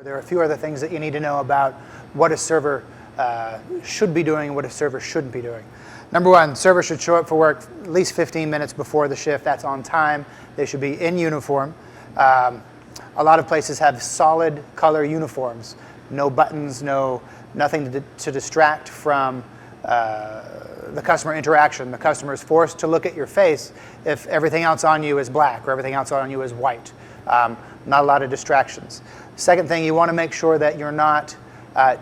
There are a few other things that you need to know about what a server should be doing and what a server shouldn't be doing. Number one, server should show up for work at least 15 minutes before the shift. That's on time. They should be in uniform. A lot of places have solid color uniforms. No buttons, nothing to distract from the customer interaction. The customer is forced to look at your face if everything else on you is black or everything else on you is white. Not a lot of distractions. Second thing, you want to make sure that you're not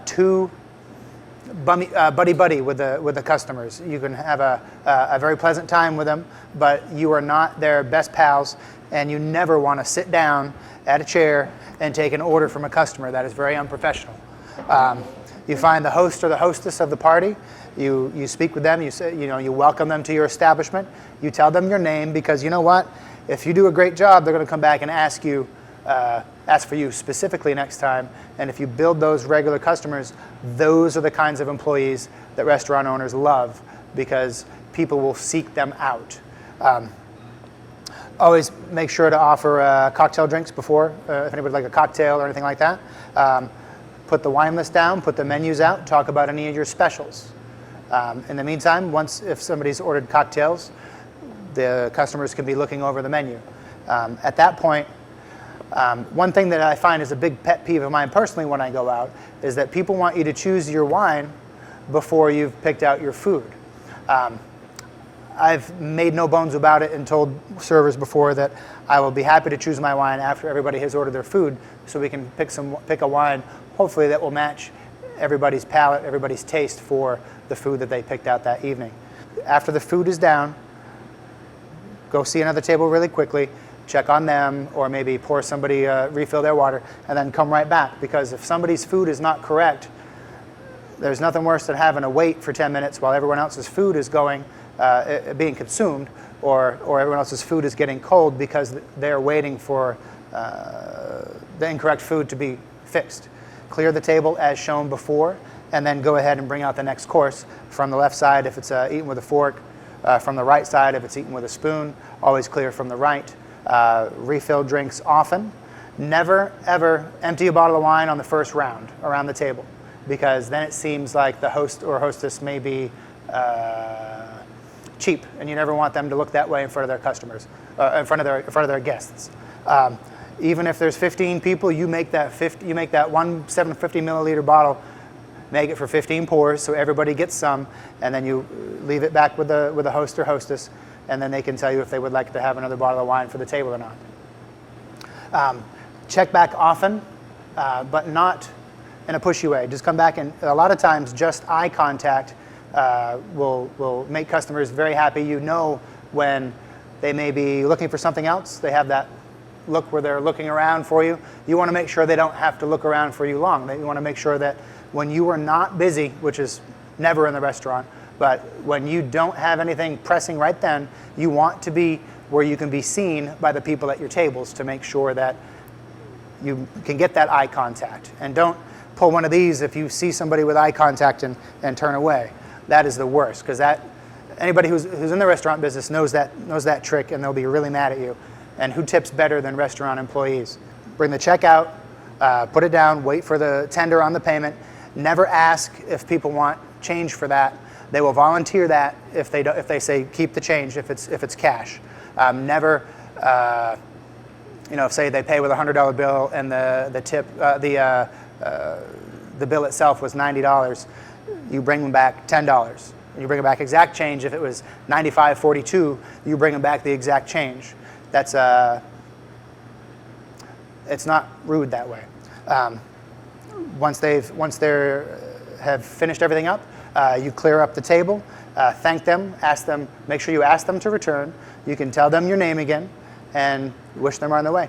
too buddy-buddy with the customers. You can have a very pleasant time with them, but you are not their best pals, and you never want to sit down at a chair and take an order from a customer. That is very unprofessional. You find the host or the hostess of the party. You speak with them. You welcome them to your establishment. You tell them your name, because you know what? If you do a great job, they're going to come back and ask for you specifically next time. And if you build those regular customers, those are the kinds of employees that restaurant owners love, because people will seek them out. Always make sure to offer cocktail drinks before, if anybody would like a cocktail or anything like that. Put the wine list down, put the menus out, talk about any of your specials. In the meantime, if somebody's ordered cocktails, the customers can be looking over the menu. At that point, one thing that I find is a big pet peeve of mine personally when I go out is that people want you to choose your wine before you've picked out your food. I've made no bones about it and told servers before that I will be happy to choose my wine after everybody has ordered their food, so we can pick a wine hopefully that will match everybody's palate, everybody's taste for the food that they picked out that evening. After the food is down, go see another table really quickly, check on them, or maybe pour somebody, refill their water, and then come right back. Because if somebody's food is not correct, there's nothing worse than having to wait for 10 minutes while everyone else's food is being consumed, or everyone else's food is getting cold because they're waiting for the incorrect food to be fixed. Clear the table as shown before, and then go ahead and bring out the next course from the left side if it's eaten with a fork, from the right side if it's eaten with a spoon. Always clear from the right. Refill drinks often. Never, ever empty a bottle of wine on the first round around the table, because then it seems like the host or hostess may be cheap, and you never want them to look that way in front of their customers, in front of their guests. Even if there's 15 people, you make that one 750 milliliter bottle, make it for 15 pours so everybody gets some, and then you leave it back with the host or hostess, and then they can tell you if they would like to have another bottle of wine for the table or not. Check back often, but not in a pushy way. Just come back, and a lot of times just eye contact will make customers very happy. You know when they may be looking for something else. They have that look where they're looking around for you. You want to make sure they don't have to look around for you long. You want to make sure that when you are not busy, which is never in the restaurant, but when you don't have anything pressing right then, you want to be where you can be seen by the people at your tables to make sure that you can get that eye contact. And don't pull one of these if you see somebody with eye contact and turn away. That is the worst, because anybody who's in the restaurant business knows that trick, and they'll be really mad at you. And who tips better than restaurant employees? Bring the check out, put it down, wait for the tender on the payment. Never ask if people want change for that. They will volunteer that if they say keep the change if it's cash. Never, say they pay with a $100 bill and the tip the bill itself was $90. You bring them back $10. You bring them back exact change. If it was $95.42, you bring them back the exact change. That's it's not rude that way. Once they have finished everything up, you clear up the table, thank them, make sure you ask them to return. You can tell them your name again, and wish them on their way.